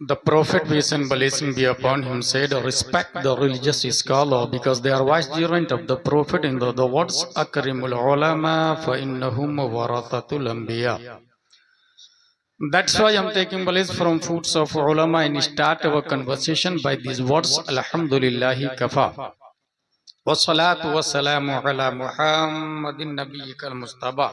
The Prophet, peace and blessing be upon him, said, respect the religious scholar because they are vicegerent of the Prophet in the words, Akrimul ulama fa innahum warathatul anbiya. That's why I'm taking place from foods of ulama and start our conversation by these words, Alhamdulillahi kafa. Wassalatu wassalamu ala Muhammadin nabiyyikal Mustafa.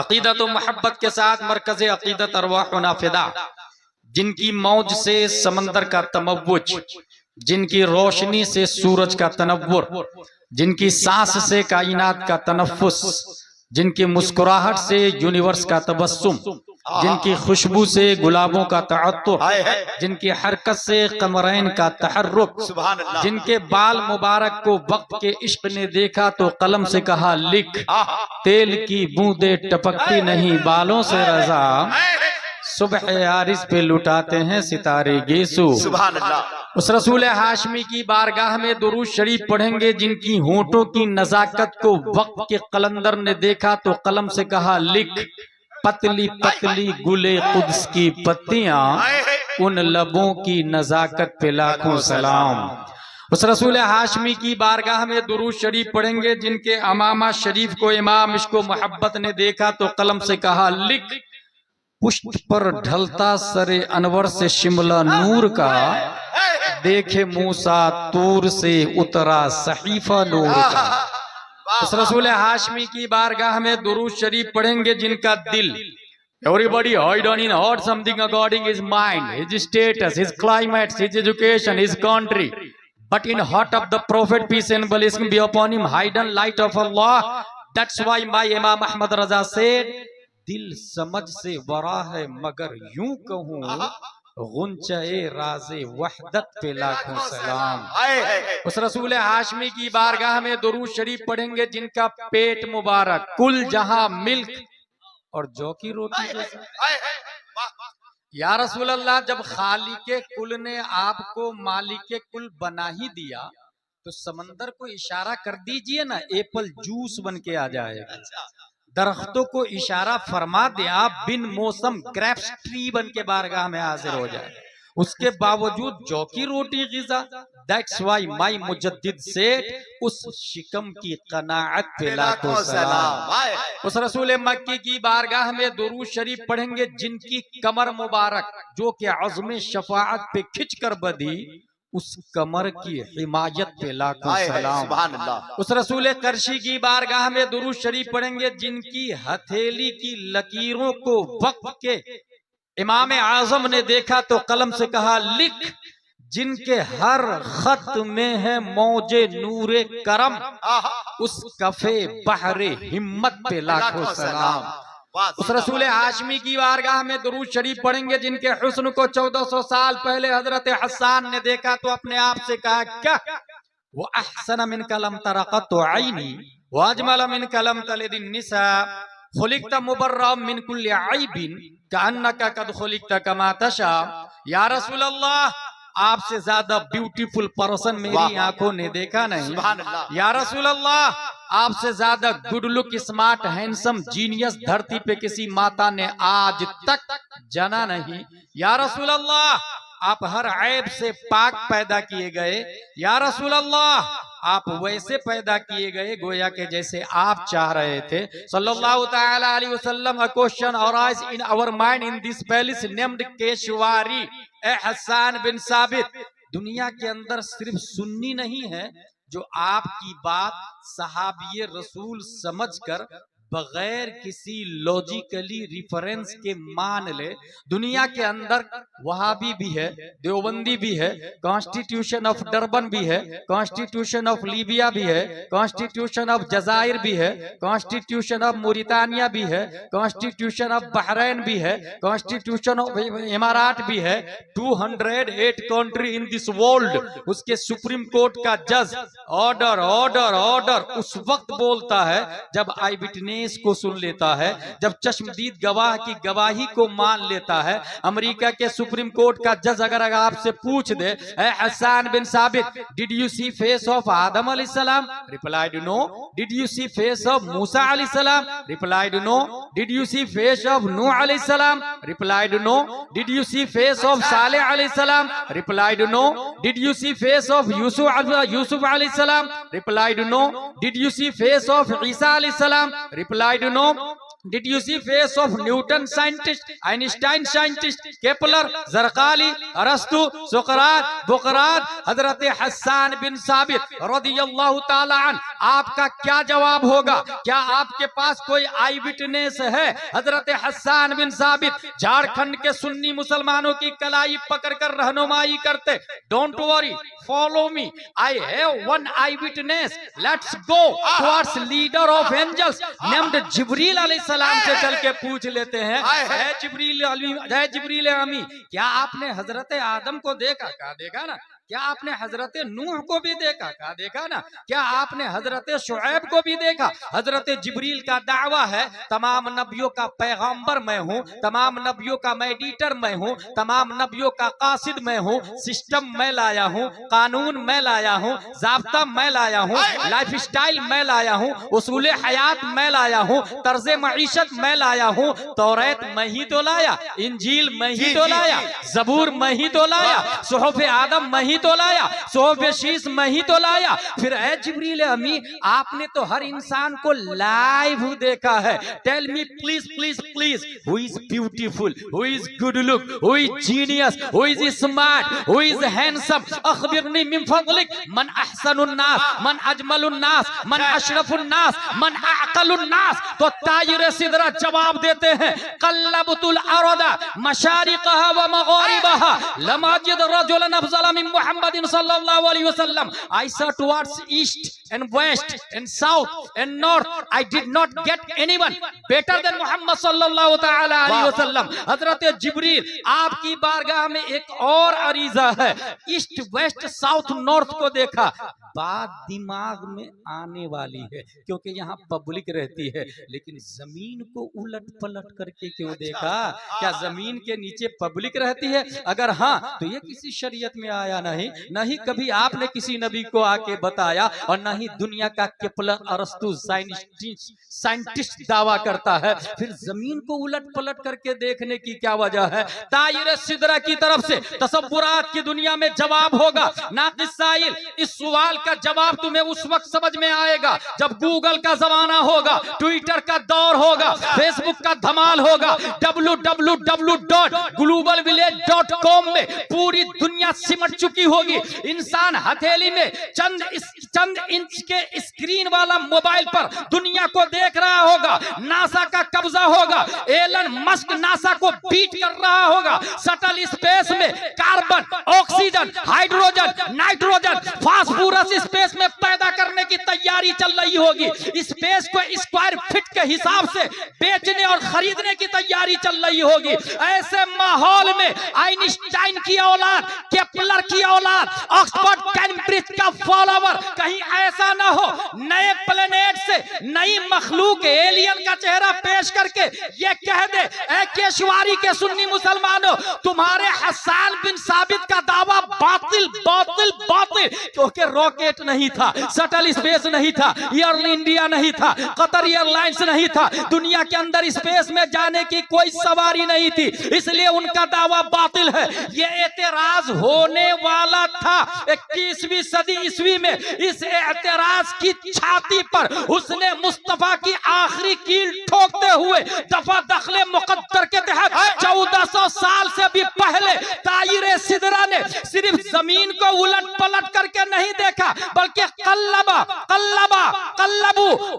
अकीदत व मोहब्बत के साथ मरकज अकीदत अरवाह नाफिदा, जिनकी मौज से समंदर का तमव्वुज, जिनकी रोशनी से सूरज का तनव्वुर, जिनकी सांस से कायनात का तनफ्फुस, जिनकी मुस्कुराहट से यूनिवर्स का तबस्सुम, जिनकी खुशबू से गुलाबों का तअत्तुर, जिनकी हरकत से कमरैन का तहर्रुक, जिनके बाल मुबारक को वक्त के इश्क ने देखा तो कलम से कहा लिख, तेल की बूंदे टपकती नहीं बालों से रजा, सुबह आरिस पे लुटाते हैं सितारे गेसू। उस रसूल हाशमी की बारगाह में दुरूद शरीफ पढ़ेंगे जिनकी होठों की नजाकत को वक्त के कलंदर ने देखा तो कलम से कहा लिख, पतली पतली गुले कुद्स की पत्तियां उन लबों की नजाकत पे लाखों सलाम। उस रसूल हाशमी की बारगाह में दुरूद शरीफ पढ़ेंगे जिनके अमामा शरीफ को इमाम इश्क मोहब्बत ने देखा तो कलम से कहा लिख, पुष्प पर ढलता सरे अनवर से शिमला नूर का, देखे मूसा तूर से उतरा सहीफा नूर का। उस रसूल हाशमी की बारगाह में दुरूद शरीफ पढ़ेंगे जिनका दिल, everybody hide on in heart something according his mind, his status, his climate, his education, his country, but in heart of the Prophet peace and blessing be upon him hidden light of Allah. That's why my Imam Ahmad Raza said, दिल समझ से वरा है मगर यूं कहूं गुंचे राज़े वहदत पे लाखों सलाम। उस रसूल हाशमी की बारगाह में दुरूद शरीफ पढ़ेंगे जिनका पेट मुबारक कुल जहां मिल्क और जौ की रोटी जैसा। या रसूल अल्लाह, जब खालिके कुल ने आपको मालिके कुल बना ही दिया तो समंदर को इशारा कर दीजिए ना, एप्पल जूस बन के आ जाएगा। दरख्तों को इशारा फरमा दे, आप बिन मौसम ग्रेप्स ट्री बन के बारगाह में हाजिर हो जाए, उसके बावजूद जौ की रोटी गिज़ा। दैट्स व्हाई माय मुजद्दिद सेड, उस शिकम की कनाअत पे लाखों सलाम। उस रसूल मक्की की बारगाह में दुरूद शरीफ पढ़ेंगे जिनकी कमर मुबारक जो कि अज़्म शफाअत पे खिंच कर बधी, उस कमर की हिमायत पे लाखों सलाम। उस रसूल करशी की बारगाह में दुरूद शरीफ पढ़ेंगे जिनकी हथेली की लकीरों को वक्त के इमाम आजम ने देखा तो कलम से कहा लिख, जिनके हर खत में है मौजे नूरे करम, उस कफे बहरे हिम्मत पे लाखों सलाम। उस रसूल हाशमी की बारगाह में दुरूद शरीफ पढ़ेंगे जिनके हुस्न को 1400 साल पहले हजरत हसन ने देखा तो अपने आप से कहा क्या, वो अहसन मिन कलम तरक़त आईनी व अजमल मिन कलम तलिदिन निसा खुलिक़त मुबर्रअ मिन कुल्लि ऐबिन कअन्नका कद खुलिक़त कमा तशा। या रसूल अल्लाह, आपसे ज्यादा ब्यूटीफुल पर्सन मेरी आंखों ने देखा नहीं। या रसूल अल्लाह, आपसे ज्यादा good look smart handsome genius धरती पे किसी माता ने आज तक जना नहीं। या रसूल अल्लाह, आप हर ऐब से पाक पैदा किए गए। या रसूल अल्लाह, आप वैसे पैदा किए गए गोया के जैसे आप चाह रहे थे। सल्लल्लाहु तआला अलैहि वसल्लम, a question arise in our mind in this palace named Keshwari. A Hasan bin साबित, दुनिया के अंदर सिर्फ सुन्नी नहीं है जो आपकी बात सहाबिये रसूल समझकर बगैर किसी लॉजिकली रिफरेंस के मान ले। दुनिया के अंदर वहाबी भी है, देवबंदी भी है, कॉन्स्टिट्यूशन ऑफ डरबन भी है, कॉन्स्टिट्यूशन ऑफ लीबिया भी है, कॉन्स्टिट्यूशन ऑफ जजायर भी है, कॉन्स्टिट्यूशन ऑफ मोरितानिया भी है, कॉन्स्टिट्यूशन ऑफ बहरैन भी है, कॉन्स्टिट्यूशन ऑफ इमारात भी है। 208 कंट्री इन दिस वर्ल्ड। उसके सुप्रीम कोर्ट का जज ऑर्डर ऑर्डर ऑर्डर उस वक्त बोलता है जब आई विटनेस को सुन लेता है, जब चश्मदीद गवाह की गवाही को मान लेता है। अमेरिका के सुप्रीम कोर्ट का जज अगर आपसे पूछ दे, Hasan bin Sabit, did you see face of Adam अलैहिस्सलाम? Replied no. Did you see face of Musa अलैहिस्सलाम? Replied no. Did you see face of Nuh अलैहिस्सलाम? Replied no. Did you see face of Saleh अलैहिस्सलाम? Replied no. Did you see face of Yusuf अलैहिस्सलाम? Replied no. Did you see face of Isa अलैहिस्सलाम? Replied no. Did you see face of Newton scientist, Einstein scientist, Kepler, Zarqali, Arastu, Socrates, Buqrat? Hazrat Hasan bin साबित रदियल्लाहु ताला अन, आपका क्या जवाब होगा? क्या आपके पास कोई आई विटनेस है? हजरत हसन बिन साबित झारखंड के सुन्नी मुसलमानों की कलाई पकड़कर रहनुमाई करते। Don't worry, follow me, I have one eyewitness, let's go towards leader of angels named Jibril अलैहिस्सलाम से चल के पूछ लेते हैं, है जिब्रील अमी, क्या आपने हजरत आदम को देखा? कहा देखा ना। क्या आपने हजरत नूह को भी देखा? कहा देखा ना। क्या आपने हजरत शुएब को भी देखा? हजरत जिब्रील का दावा है तमाम नबियों का पैगंबर मैं हूँ, तमाम नबियों का मेडिएटर मैं हूँ, तमाम नबियों का कासिद मैं हूँ, सिस्टम मैं लाया हूँ, कानून मैं लाया हूँ, ज़ाब्ता मैं लाया हूँ, लाइफ स्टाइल मैं लाया हूँ, उसूल हयात मैं लाया हूँ, तर्ज मईशत मैं लाया हूँ। तौरात मैं ही तो लाया, इंजील मैं ही तो लाया, जबूर मैं ही तो लाया, सुहूफ आदम मैं ही तो लाया, सोफेशीस मैं ही तो लाया। फिर ऐ जिब्रील अमी, आपने तो हर इंसान को लाइव देखा है। Tell me please please please, who is beautiful, who is good look, who is genius, who is smart, who is handsome? अखबिरनी मिन फज़लिक, मन अहसनुन नास, मन अजमलुन नास, मन अशरफुन नास, मन अअक़लुन नास? तो ताजिर सिदरा जवाब देते हैं, क़ल्लबतुल अरदा मशारिक़हा व मग़ारिबहा लम अजिद रजुलन अफ़ज़ल मिन Muhammadin sallallahu alaihi wasallam. I saw towards east and west and south and north. I did not get anyone better than Muhammad sallallahu ta'ala alaihi wasallam. हजरत जिब्रील, आपकी बारगाह में एक और अरीजा है। ईस्ट वेस्ट साउथ नॉर्थ को देखा, बात दिमाग में आने वाली है क्योंकि यहाँ पब्लिक रहती है, लेकिन जमीन को उलट पलट करके क्यों देखा? क्या जमीन के नीचे पब्लिक रहती है? अगर हाँ तो ये किसी शरीयत में आया नहीं, नहीं कभी आपने किसी नबी को आके बताया, और न ही दुनिया का केपलर अरस्तु साइंटिस्ट दावा करता है। फिर जमीन को उलट पलट करके देखने की क्या वजह है? ताइर सिदरा की तरफ से तसव्वुरात की दुनिया में जवाब होगा। नाक़िस साइल, इस सवाल का जवाब तुम्हें उस वक्त समझ में आएगा जब गूगल का जमाना होगा, ट्विटर का दौर होगा, फेसबुक का धमाल होगा, www.globalvillage.com में पूरी दुनिया सिमट चुकी होगी। इंसान हथेली में चंद इंच के स्क्रीन वाला मोबाइल पर दुनिया को देख रहा होगा। नासा का कब्जा होगा, एलन मस्क नासा को बीट कर रहा होगा। शटल स्पेस में carbon, oxygen, hydrogen, nitrogen, phosphorus space में पैदा करने की तैयारी चल रही होगी। स्पेस को स्क्वायर फीट के हिसाब से बेचने और खरीदने की तैयारी चल रही होगी। ऐसे माहौल में आइंस्टाइन की औलाद, केपलर की औलाद, ऑक्सफोर्ड कैम्ब्रिज का फॉलोवर कहीं ऐसा ना हो नए प्लेनेट से नई मखलूक एलियन का चेहरा पेश करके ये कह दे, ऐ केशवारी के सुन्नी मुसलमानों, तुम्हारे हसन बिन साबित का दावा बातिल बातिल बातिल, क्योंकि रॉकेट नहीं था, शटल स्पेस एयरवेज नहीं था, एयर इंडिया नहीं था, कतर एयरलाइंस नहीं था, दुनिया के अंदर स्पेस में जाने की कोई सवारी नहीं थी, इसलिए उनका दावा बातिल है। ये एतराज होने वाला था 21वीं सदी ईस्वी में। इस एतराज की छाती पर उसने मुस्तफा की आखिरी कील ठोकते हुए दफा दखले मुकद्दर के तहत 1400 साल से भी पहले तायरे सिदरा ने सिर्फ जमीन को उलट पलट करके नहीं देखा, बल्कि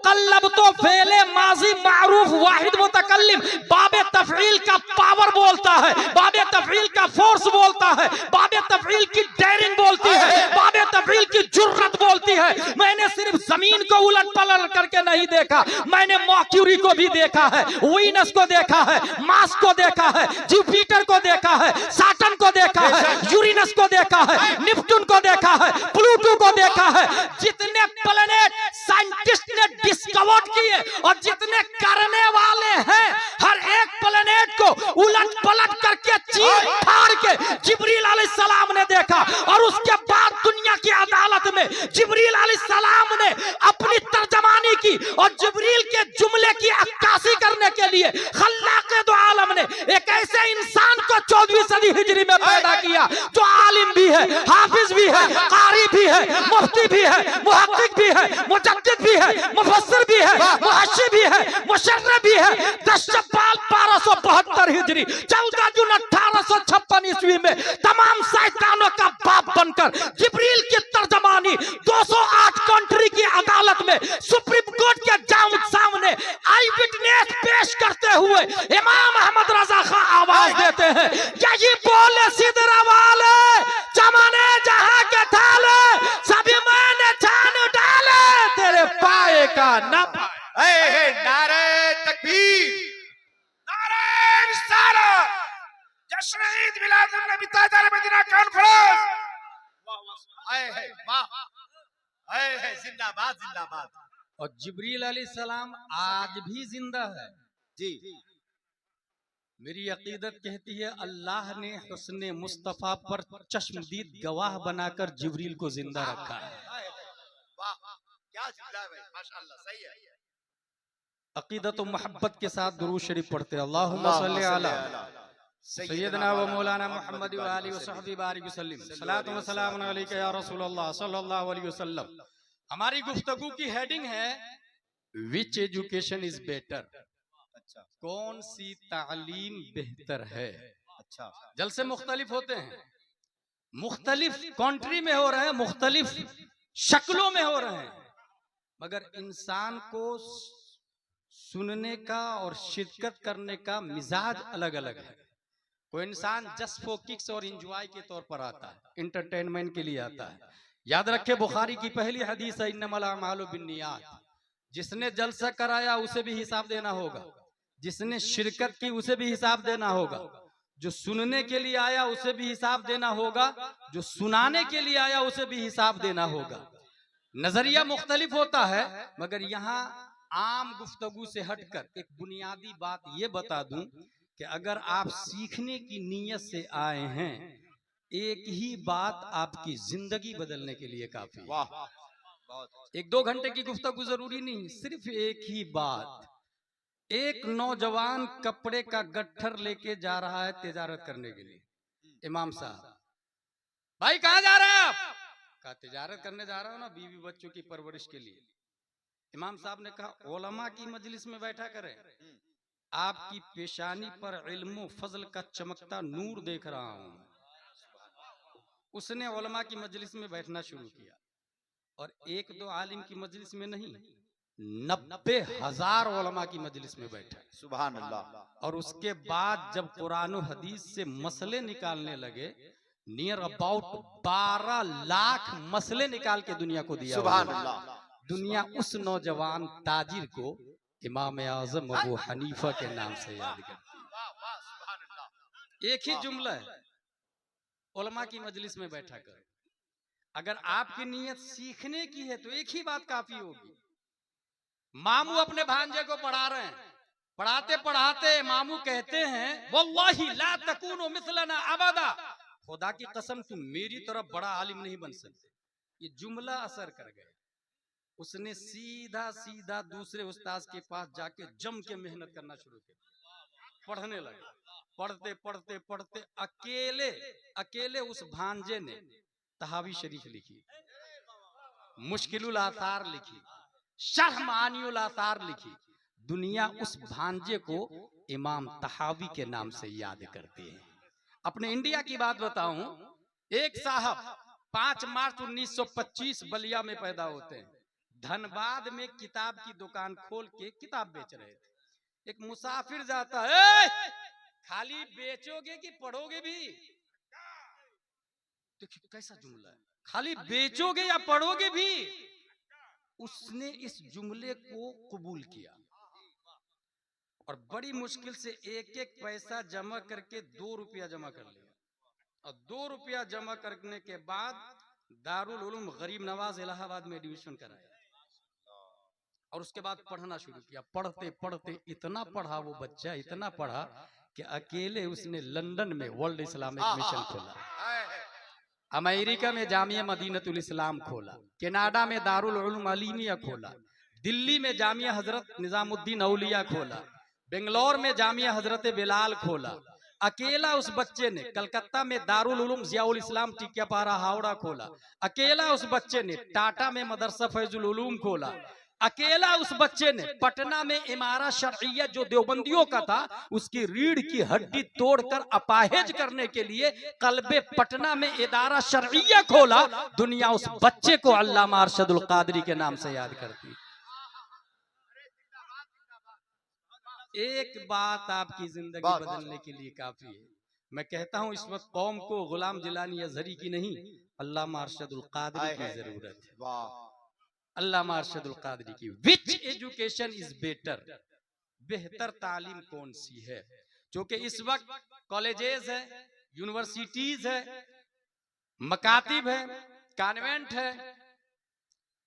कल्लबू तो फेले माजी मारूफ वाहिद मुतकल्लिम, बाबे तफईल का पावर बोलता है, बाबे तफईल का फोर्स बोलता है, बाबे तफईल की डेयरिंग बोलती है, बाबे तफईल की जुर्रत बोलती है। मैंने सिर्फ जमीन को उलट पलट करके नहीं देखा, मैंने मर्क्यूरी को भी देखा है, वीनस को देखा है, मार्स को देखा है, जुपिटर को देखा है, सैटर्न को देखा है, यूरेनस को देखा है, नेपच्यून को देखा है, प्लूटो को देखा है। जितने प्लैनेट साइंटिस्ट ने डिस्कवर किए और जितने करने वाले हैं, हर एक प्लैनेट को उलट पलट करके चीर फाड़ के जिब्रील अलैहिस्सलाम ने देखा, और उसके बाद दुनिया की अदालत में जिब्रील अलैहिस्सलाम ने अपनी तर्जमानी की, और जिब्रील के जुमले की अक्कासी करने के लिए खल्लाक़े दो आलम ने एक ऐसे इंसान को 14वीं सदी हिजरी में पैदा किया जो आलिम भी है, हाफिज भी है, कारी भी है, मुफ्ती भी है, मुहक्किक भी है, मुजद्दिद भी है, मुफस्सिर भी है, मुहश्शिर भी है, मुशर्रिह भी है। 10 शव्वाल 1272 हिजरी 14 जून 1856 ईस्वी में तमाम शैतानों का बाप बनकर जिब्रील की तर्जमानी 208 कंट्री की अदालत में सुप्रीम कोर्ट के सामने आई विटनेस पेश करते हुए इमाम अहमद रजा खां आवाज देते हैं, यही बोले सिदरा वाले चमने जहां के थाले सभी मैंने छान डाले तेरे पाए का न पाए। नारे तकबीर, नारे रिसालत, जश्न ईद मिलादुन नबी ताजदार मदीना कॉन्फ्रेंस। जिंदाबाद जिंदाबाद। और जिब्रील अलैहिस्सलाम आज भी जिंदा है जी। मेरी अकीदत कहती है अल्लाह ने हुस्ने मुस्तफा पर चश्मदीद गवाह बनाकर जिब्रील को जिंदा रखा है। वाह क्या जुमला है भाई, माशाअल्लाह, सही है। अकीदत और मोहब्बत के साथ दुरूद शरीफ पढ़ते अल्लाहुम्मा सल्ली अला सय्यदना व मौलाना मुहम्मद व आलिहि व सहबी बारिक वसल्लम सलातु व सलामुन अलैका या रसूलल्लाह सल्लल्लाहु अलैहि वसल्लम। हमारी गुफ्तगू की हेडिंग है विच एजुकेशन इज बेटर, अच्छा कौन सी तालीम बेहतर है। अच्छा, जलसे मुख्तलिफ होते हैं, मुख्तलिफ कंट्री में हो रहे हैं, मुख्तलिफ शक्लों में हो रहे हैं, मगर इंसान को सुनने का और शिरकत करने का मिजाज अलग अलग है। कोई इंसान जस्ट फॉर किक्स और एंजॉय के तौर पर आता है, इंटरटेनमेंट के लिए आता है। याद रखे बुखारी की पहली हदीस है इन्नमल अमालु बिन्नियात, जिसने जलसा कराया उसे भी हिसाब देना होगा, जिसने शिरकत की उसे भी हिसाब देना होगा, जो सुनने के लिए आया उसे भी हिसाब देना होगा, जो सुनाने के लिए आया उसे भी हिसाब देना होगा। नजरिया मुख्तलिफ होता है, मगर यहाँ आम गुफ्तगू से हटकर एक बुनियादी बात ये बता दूं कि अगर आप सीखने की नीयत से आए हैं, एक ही बात आपकी जिंदगी बदलने के लिए काफी है। वाह बहुत। 1-2 घंटे की गुफ्तगू जरूरी नहीं, सिर्फ एक ही बात। एक नौजवान कपड़े का गट्ठर लेके जा रहा है तिजारत करने के लिए। इमाम साहब, भाई कहाँ जा रहे हैं आप? कहा तिजारत करने जा रहा हूं ना, बीवी बच्चों की परवरिश के लिए। इमाम साहब ने कहा उलमा की मजलिस में बैठा करें, आपकी पेशानी पर इल्म फजल का चमकता नूर देख रहा हूं। उसने उलमा की मजलिस में बैठना शुरू किया, और 1-2 आलिम की मजलिस में नहीं, 90,000 उलमा की मजलिस में बैठा। सुभान अल्लाह। और उसके बाद जब कुरान हदीस से मसले निकालने लगे, नियर अबाउट 12 लाख मसले निकाल के दुनिया को दिया। सुभान अल्लाह। दुनिया उस नौजवान ताजिर को इमाम आजम अबू हनीफा के नाम से याद करती। एक ही जुमला है, उलमा की मजलिस में बैठा कर। अगर आपकी नीयत सीखने की है तो एक ही बात काफी होगी। मामू अपने भांजे को पढ़ा रहे हैं, पढ़ाते पढ़ाते मामू कहते हैं वल्लाही ला तकूनु मिसलना अबदा, खुदा की कसम तुम मेरी तरह बड़ा आलिम नहीं बन सकते। ये जुमला असर कर गया। उसने सीधा सीधा दूसरे उस्ताद के पास जाके जम के मेहनत करना शुरू किया, पढ़ने लगा। पढ़ते पढ़ते पढ़ते अकेले अकेले उस भांजे ने तहावी शरीफ लिखी, मुश्किलुल आसार लिखी, शरह मानियुल आसार लिखी। दुनिया उस भांजे को इमाम तहावी के नाम से याद करती है। अपने इंडिया की बात बताऊं, एक साहब 5 मार्च 1925 बलिया में पैदा होते हैं। धनबाद में किताब की दुकान खोल के किताब बेच रहे थे। एक मुसाफिर जाता है, खाली बेचोगे कि पढ़ोगे भी? देखिए कैसा जुमला है, खाली बेचोगे या पढ़ोगे भी? उसने इस जुमले को कबूल किया और बड़ी मुश्किल से एक एक पैसा जमा करके 2 रुपया जमा कर लिया। और 2 रुपया जमा करने के बाद दारुल उलूम गरीब नवाज इलाहाबाद में एडमिशन कराया और उसके बाद पढ़ना शुरू किया। पढ़ते पढ़ते इतना पढ़ा वो बच्चा, इतना पढ़ा कि अकेले उसने लंदन में वर्ल्ड इस्लामिक मिशन खोला, अमेरिका में जामिया मदीनतुल इस्लाम खोला, कनाडा में दारुल उलूम अलीमिया खोला, दिल्ली में जामिया हजरत निजामुद्दीन औलिया खोला, बेंगलोर में जामिया हजरत बिलाल खोला। अकेला उस बच्चे ने कलकत्ता में दारुल उलूम जियाउल इस्लाम टिकियापारा हावड़ा खोला। अकेला उस बच्चे ने टाटा में मदरसा फैजुल उलूम खोला। अकेला उस बच्चे ने पटना में इमारा शरइया जो देवबंदियों का था उसकी रीढ़ की हड्डी तोड़कर अपाहिज करने के लिए कल्बे पटना में इदारा शरइया खोला। दुनिया उस बच्चे को अल्लामा अरशदुल कादरी के नाम से याद करती। एक बात आपकी जिंदगी बदलने के लिए काफी है। मैं कहता हूं इस वक्त कौम को गुलाम जिलानी अजहरी की नहीं, अल्लामा अरशदुल कादरी की जरूरत है। अल्लामा अरशदुल कादरी की। विच एजुकेशन इज बेटर, बेहतर तालीम कौन सी है? जो कि इस वक्त कॉलेजेस है, यूनिवर्सिटीज है, मकातिब है, कॉन्वेंट है,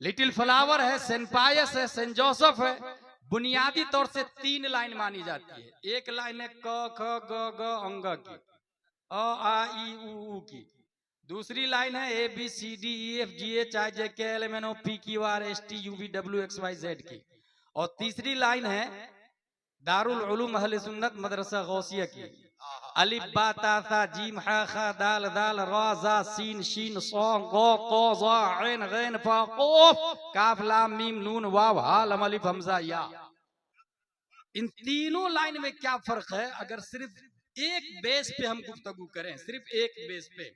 लिटिल फ्लावर है, सेंट पायस है, सेंट जोसेफ है। बुनियादी तौर से 3 लाइन मानी जाती है। एक लाइन है क ख ग ग अंग की, अ आ ई उ की। दूसरी लाइन है A B C D E F G H I J K L M N O P Q R S T U V W X Y Z की। और तीसरी लाइन है दारुल उलूम अहले सुन्नत मदरसा गौसिया की, अलिफ बा ता सा जीम हा खा दाल दाल रा जा सीन शीन सौ गो को ज़ा ऐन गैन फा क़ाफ काफ लाम मीम नून वाव हा लम अलिफ हमजा या। इन तीनों लाइन में क्या फर्क है? अगर सिर्फ एक बेस पे हम गुफ्तगू करें, सिर्फ एक बेस पे,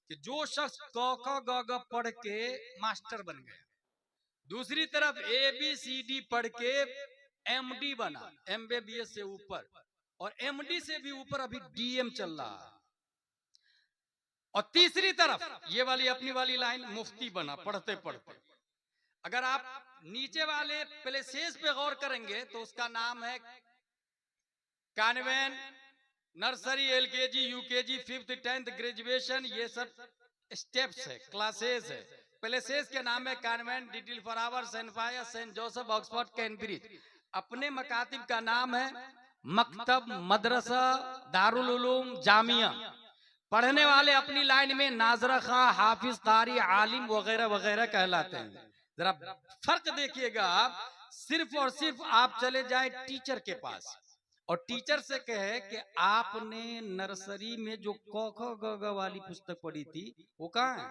कि जो शख्स क ख ग घ पढ़ के मास्टर बन गया, दूसरी तरफ ए बी सी डी पढ़ के एमडी बना, एमबीबीएस से ऊपर, और एमडी से भी ऊपर अभी डीएम चल रहा है, और तीसरी तरफ ये वाली अपनी वाली लाइन मुफ्ती बना पढ़ते पढ़ते। अगर आप नीचे वाले प्लेसेस पे गौर करेंगे तो उसका नाम है convent, nursery, LKG, UKG, 5th 10th graduation. ये सब स्टेप्स है, क्लासेस है। प्लेसेस के नाम है कॉन्वेंट, लिटिल फ्लावर, सेंट पायस, सेंट जोसेफ, ऑक्सफोर्ड, कैम्ब्रिज। अपने मकातिब का नाम है मकतब, मदरसा, दारुल उलूम, जामिया। पढ़ने वाले अपनी लाइन में नाजरा खां, हाफिज, कारी, आलिम वगैरह वगैरह कहलाते हैं। जरा फर्क देखिएगा आप, सिर्फ और सिर्फ आप चले जाए टीचर के पास और टीचर से कहे कि आपने नर्सरी में जो क ख ग घ वाली पुस्तक पढ़ी थी वो कहाँ है?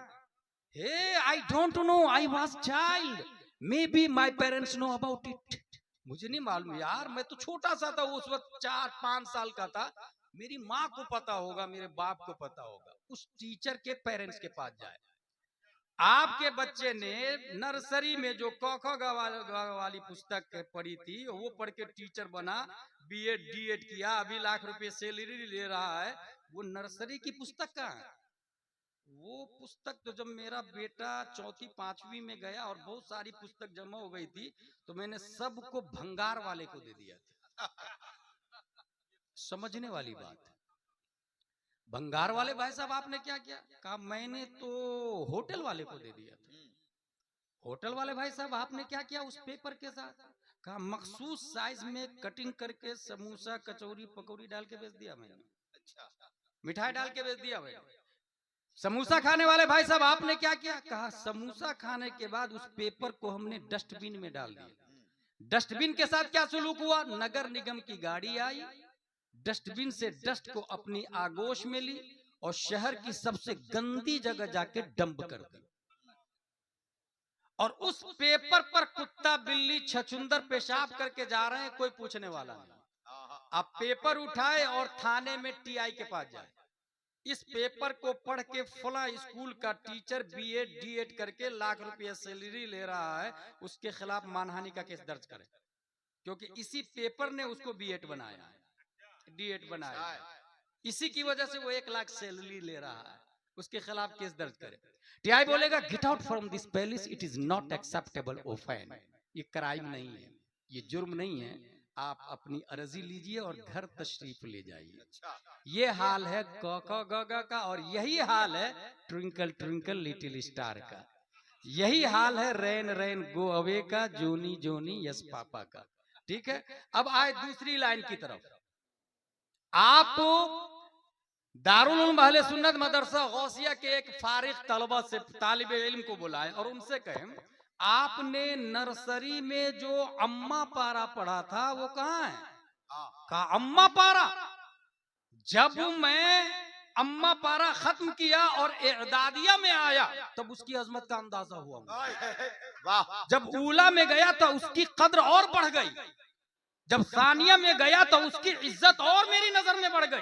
Hey I don't know, I was child, maybe my parents know about it. मुझे नहीं मालूम यार, मैं तो छोटा सा था उस वक्त, 4-5 साल का था। मेरी माँ को पता होगा, मेरे बाप को पता होगा। उस टीचर के पेरेंट्स के पास जाए। आपके बच्चे ने नर्सरी में जो क ख ग वाली पुस्तक पढ़ी थी वो पढ़ के टीचर बना, बीएड डीएड किया, अभी लाख रुपए सैलरी ले रहा है। वो नर्सरी की पुस्तक कहाँ है? वो पुस्तक तो जब मेरा बेटा 4th 5वीं में गया और बहुत सारी पुस्तक जमा हो गई थी तो मैंने सबको भंगार वाले को दे दिया था। समझने वाली बात। भंगार वाले भाई साहब आपने क्या किया? कहा मैंने तो होटल वाले को दे दिया था। होटल वाले भाई साहब आपने क्या किया उस पेपर के साथ? कहा मखसूस साइज में कटिंग करके समोसा, कचौरी, पकौड़ी डाल के बेच दिया मैंने, मिठाई डाल के बेच दिया मैंने। समोसा खाने वाले भाई साहब आपने क्या किया? कहा समोसा खाने के बाद उस पेपर को हमने डस्टबिन में डाल दिया। डस्टबिन के साथ क्या सुलूक हुआ? नगर निगम की गाड़ी आई, डस्टबिन से डस्ट को अपनी आगोश में ली और शहर की सबसे गंदी जगह जाके डंप कर दी। और उस पेपर पर कुत्ता बिल्ली छछुंदर पेशाब करके जा रहे हैं, कोई पूछने वाला नहीं। आप पेपर उठाए और थाने में टीआई के पास जाए, इस पेपर को पढ़ के फला स्कूल का टीचर बीएड डीएड करके लाख रुपया सैलरी ले रहा है, उसके खिलाफ मानहानि का केस दर्ज करें, क्योंकि इसी पेपर ने उसको बीएड बनाया, डीएड बनाया, इसी की वजह से वो 1 लाख सैलरी ले रहा है, उसके खिलाफ केस दर्ज करें। टीआई बोलेगा get out from this palace, it is not acceptable offence. ये क्राइम नहीं है, ये जुर्म नहीं है, आप अपनी अर्जी लीजिए और घर तशरीफ ले जाइए। ये हाल है क ख ग घ का, और यही हाल है ट्विंकल ट्विंकल लिटिल स्टार का, यही हाल है रैन रैन गो अवे का, जोनी जोनी यस पापा का। ठीक है, अब आए दूसरी लाइन की तरफ। आप दारुल उलूम अहले सुन्नत मदरसा गौसिया के एक फारिग तलबा से तालिब इल्म को बुलाए और उनसे कहें, आपने नर्सरी में जो अम्मा पारा पढ़ा था वो कहाँ है? कहा अम्मा पारा। जब मैं अम्मा पारा खत्म किया और इदादिया में आया तब उसकी अजमत का अंदाजा हुआ। जब ऊला में गया तो उसकी कद्र और बढ़ गई, जब सानिया में गया तो उसकी इज्जत और मेरी नजर में बढ़ गई।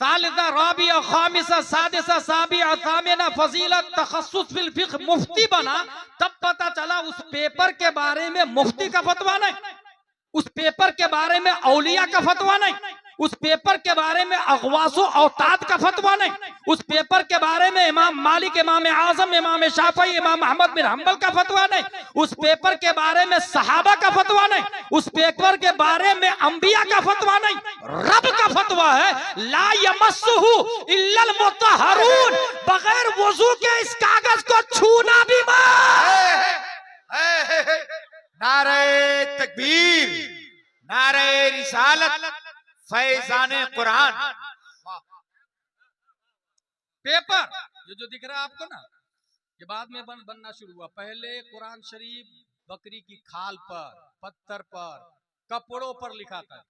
सालिसा राबिया खामिसा सादिसा साबिया सामिना फजीलत तखस्सुस फिल फिक्ह मुफ्ती बना, तब पता चला उस पेपर के बारे में मुफ्ती का फतवा नहीं, उस पेपर के बारे में औलिया का फतवा नहीं, उस पेपर के बारे में अगवासो औताद का फतवा नहीं, उस पेपर के बारे में इमाम मालिक, इमाम आजम, इमाम शाफी, इमाम अहमद बिन हंबल का फतवा नहीं, उस पेपर के बारे में सहाबा का फतवा नहीं, उस पेपर के बारे में अंबिया का फतवा नहीं, रब का फतवा है ला यमस्सुहु इल्लल मुतहहरून, बगैर वजू के इस कागज को छूना भी मत। नारे तकबीर, नारे रिसालत, फैजाने कुरान। पेपर ये जो दिख रहा है आपको ना, ये बाद में बनना शुरू हुआ। पहले कुरान शरीफ बकरी की खाल पर, पत्थर पर, कपड़ों पर लिखा था।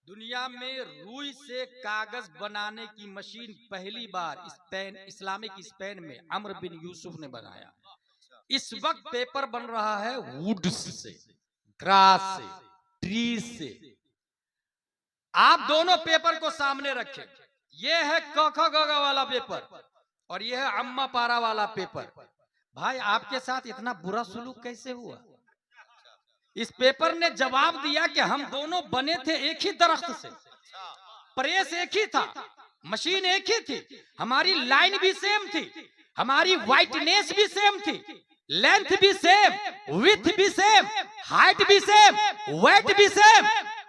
दुनिया में रुई से कागज बनाने की मशीन पहली बार स्पेन, इस्लामिक स्पेन में अम्र बिन यूसुफ ने बनाया। इस वक्त पेपर बन रहा है वुड से, ग्रास से, ट्री से। आप दोनों पेपर को सामने रखें, ये है क ख ग घ वाला पेपर और ये है अम्मा पारा वाला पेपर। भाई आपके साथ इतना बुरा सुलूक कैसे हुआ? इस पेपर ने जवाब दिया कि हम दोनों बने थे एक ही दरख्त से, प्रेस एक ही था, मशीन एक ही थी, हमारी लाइन भी सेम थी, हमारी वाइटनेस भी सेम थी, लेंथ भी सेम, विड्थ भी सेम, हाइट भी सेम, वेट भी सेम,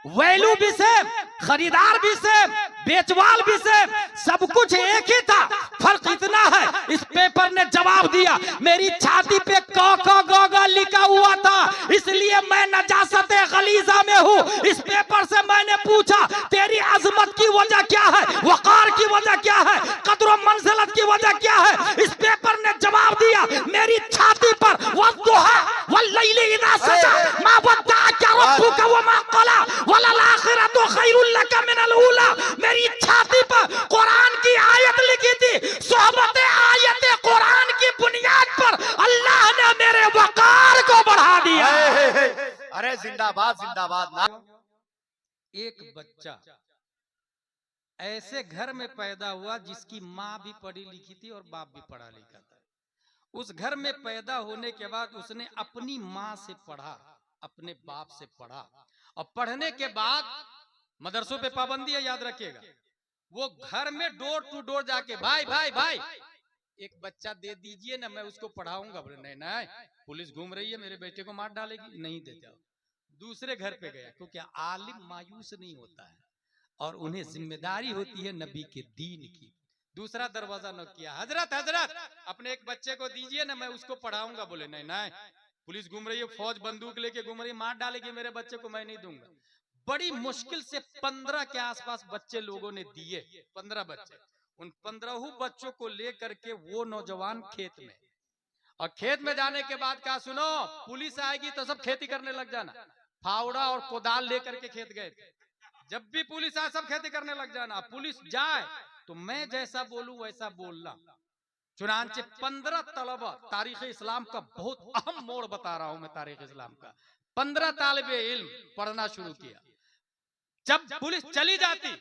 वैल्यू भी सेम, खरीदार भी सेम, बेचवाल भी सेम, सब कुछ एक ही था। फर्क इतना है, इस पेपर ने जवाब दिया। मेरी छाती पे क ख ग घ लिखा हुआ था, इसलिए मैं नजासत गलीजा में हूँ। इस पेपर से मैंने पूछा तेरी अजमत की वजह क्या है, वकार की वजह क्या है, कदर मंजिलत की वजह क्या है? इस पेपर ने जवाब दिया, मेरी छाती पर वद्दुहा वल्लैलि इज़ा सजा मा वद्दअका रब्बुका वमा क़ला वलल आखिरतु खैरुल लका मिनल ऊला। मेरी छाती पर कुरान की आयत लिखी थी, सोहबत आयत कुरान की बुनियाद पर अल्लाह ने मेरे वकार को बढ़ा दिया। अरे जिंदाबाद जिंदाबाद ना। एक बच्चा ऐसे घर में पैदा हुआ जिसकी माँ भी पढ़ी लिखी थी और बाप भी पढ़ा लिखा था। उस घर में पैदा होने के बाद उसने अपनी माँ से पढ़ा, अपने बाप से पढ़ा, और पढ़ने के बाद मदरसों पे पाबंदी है, याद रखिएगा। वो घर में डोर टू डोर जाके भाई भाई भाई एक बच्चा दे दीजिए ना, मैं उसको पढ़ाऊंगा। बोले नहीं नहीं, पुलिस घूम रही है, मेरे बेटे को मार डालेगी, नहीं देता। दूसरे घर पे गया, क्योंकि आलिम मायूस नहीं होता है और उन्हें जिम्मेदारी होती है नबी के दीन की। दूसरा दरवाजा न किया, हजरत हजरत अपने एक बच्चे को दीजिए ना, मैं उसको पढ़ाऊंगा। बोले नहीं नहीं, पुलिस घूम रही है, फौज बंदूक लेके घूम रही है, मार डालेगी मेरे बच्चे को, मैं नहीं दूंगा। बड़ी मुश्किल से 15 के आसपास बच्चे लोगों ने दिए, 15 बच्चे। उन 15 बच्चों को लेकर के वो नौजवान खेत में, और खेत में जाने के बाद क्या सुनो, पुलिस आएगी तो सब खेती करने लग जाना। फावड़ा और कोदाल लेकर के खेत गए थे। जब भी पुलिस आए सब खेती करने लग जाना। पुलिस जाए तो मैं जैसा बोलूं वैसा बोलना। चुनांचे 15 तलबा, तारीख इस्लाम का बहुत अहम मोड़ बता रहा हूं मैं तारीख इस्लाम का। 15 तालिबे इल्म पढ़ना शुरू किया। जब पुलिस चली जाती,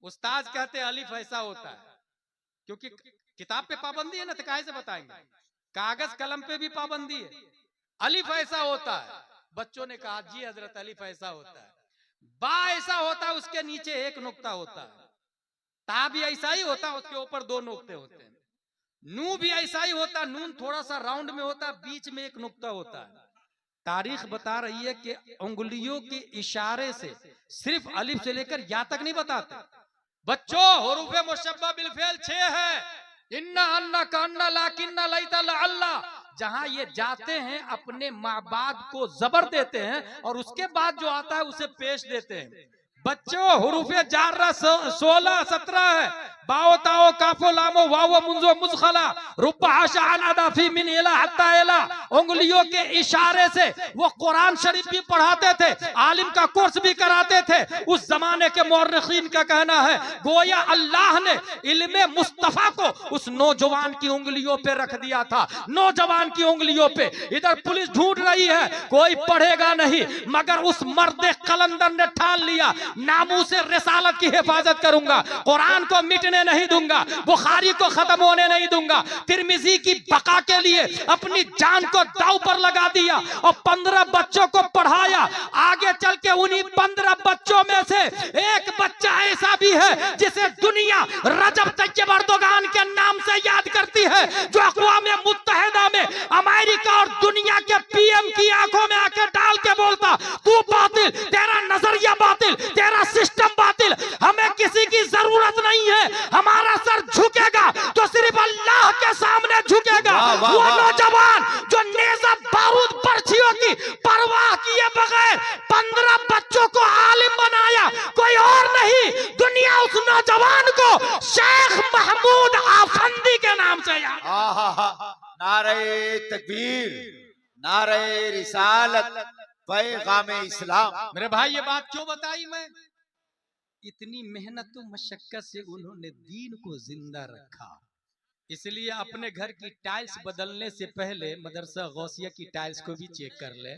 उस्ताद कहते अलिफ ऐसा होता है, क्योंकि किताब पे पाबंदी है ना, तो काहे से बताएंगे, कागज कलम पे भी पाबंदी है। अलिफ ऐसा होता है। बच्चों ने कहा जी हजरत अलिफ ऐसा होता है। बा ऐसा होता है, उसके नीचे एक नुक्ता होता है। ता भी ऐसा ही होता है, उसके ऊपर 2 नुक्ते होते हैं। नू भी ऐसा ही होता, नून थोड़ा सा राउंड में होता, बीच में एक नुक्ता होता है। तारीख बता रही है कि उंगलियों के इशारे से सिर्फ अलिफ से लेकर या तक नहीं बताते। बच्चों हुरूफे मुशब्बा बिल फेल 6 है। इन्ना अन्ना कान्ना लाकिन्ना लैता लअल्ला। जहां ये जाते हैं अपने माँ बाप को जबर देते हैं और उसके बाद जो आता है उसे पेश देते हैं। बच्चों हुरूफे जार्रा 16 17 है। बाओ ताओ काफो लामो वाओ मुंजो मुजखला रुब्बा आशा अनादा फी मिन इला हत्ता इला। उंगलियों के इशारे से वो कुरान शरीफ भी पढ़ाते थे, आलिम का कोर्स भी कराते थे। उस जमाने के मुअर्रिखीन का कहना है गोया अल्लाह ने इल्मे मुस्तफा को उस नौजवान की उंगलियों पे रख दिया था। नौजवान की उंगलियों पे। इधर पुलिस ढूंढ रही है, कोई पढ़ेगा नहीं, मगर उस मर्द कलंदर ने ठान लिया नामू से रिसालत की हिफाजत करूंगा, कुरान को मिटने नहीं दूंगा, बुखारी को खत्म होने नहीं दूंगा। तिरमिजी की बका के लिए अपनी जान को दांव पर लगा दिया और 15 बच्चों को पढ़ाया। आगे चल के उन्हीं 15 बच्चों में से एक बच्चा ऐसा भी है जिसे दुनिया रजब तैयब अर्दोगान के नाम से याद करती है, जो अक़वाम मुत्तहिदा में अमेरिका और दुनिया के पीएम की आंखों में आके डाल के बोलता तू बातिल, तेरा नजरिया बातिल, तेरा सिस्टम बातिल, हमें किसी की जरूरत नहीं है, हमारा सर झुकेगा तो सिर्फ अल्लाह के सामने झुकेगा। वो नौजवान जो नेज़ा बारूद पर्चियों की परवाह किए बगैर 15 बच्चों को आलिम बनाया, कोई और नहीं, दुनिया उस नौजवान को शेख महमूद आफंदी के नाम से याद। नारे तकबीर, नारे रिसालत, पैगाम इस्लाम। मेरे भाई ये बात क्यों बताई मैं? इतनी मेहनत और मशक्कत से उन्होंने दीन को जिंदा रखा। इसलिए अपने घर की टाइल्स बदलने से पहले मदरसा गौसिया की टाइल्स को भी चेक कर ले।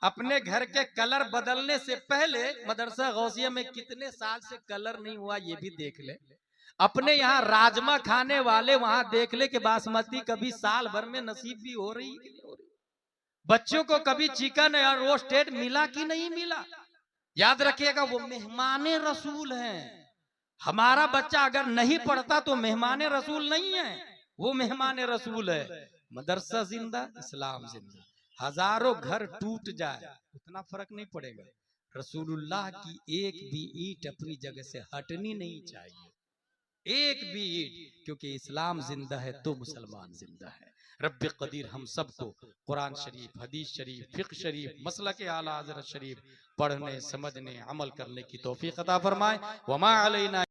अपने घर के कलर बदलने से पहले मदरसा गौसिया में कितने साल से कलर नहीं हुआ ये भी देख ले। अपने यहाँ राजमा खाने वाले वहां देख ले कि बासमती कभी साल भर में नसीब भी हो रही कि नहीं हो रही। बच्चों को कभी चिकन या रोस्टेड मिला कि नहीं मिला। याद रखिएगा वो मेहमान रसूल हैं। हमारा बच्चा अगर नहीं पढ़ता तो मेहमान रसूल नहीं है, वो मेहमान रसूल है। मदरसा जिंदा, इस्लाम जिंदा। हजारों घर टूट जाए उतना फर्क नहीं पड़ेगा, रसूलुल्लाह की एक भी ईंट अपनी जगह से हटनी नहीं चाहिए, एक भी ईंट, क्योंकि इस्लाम जिंदा है तो मुसलमान जिंदा है। रब्बे कदीर हम सबको कुरान शरीफ, हदीस शरीफ, फिक्र शरीफ, मसलक आला हज़रत शरीफ पढ़ने, समझने, अमल करने की तौफीक अता फरमाए। वमा अलैना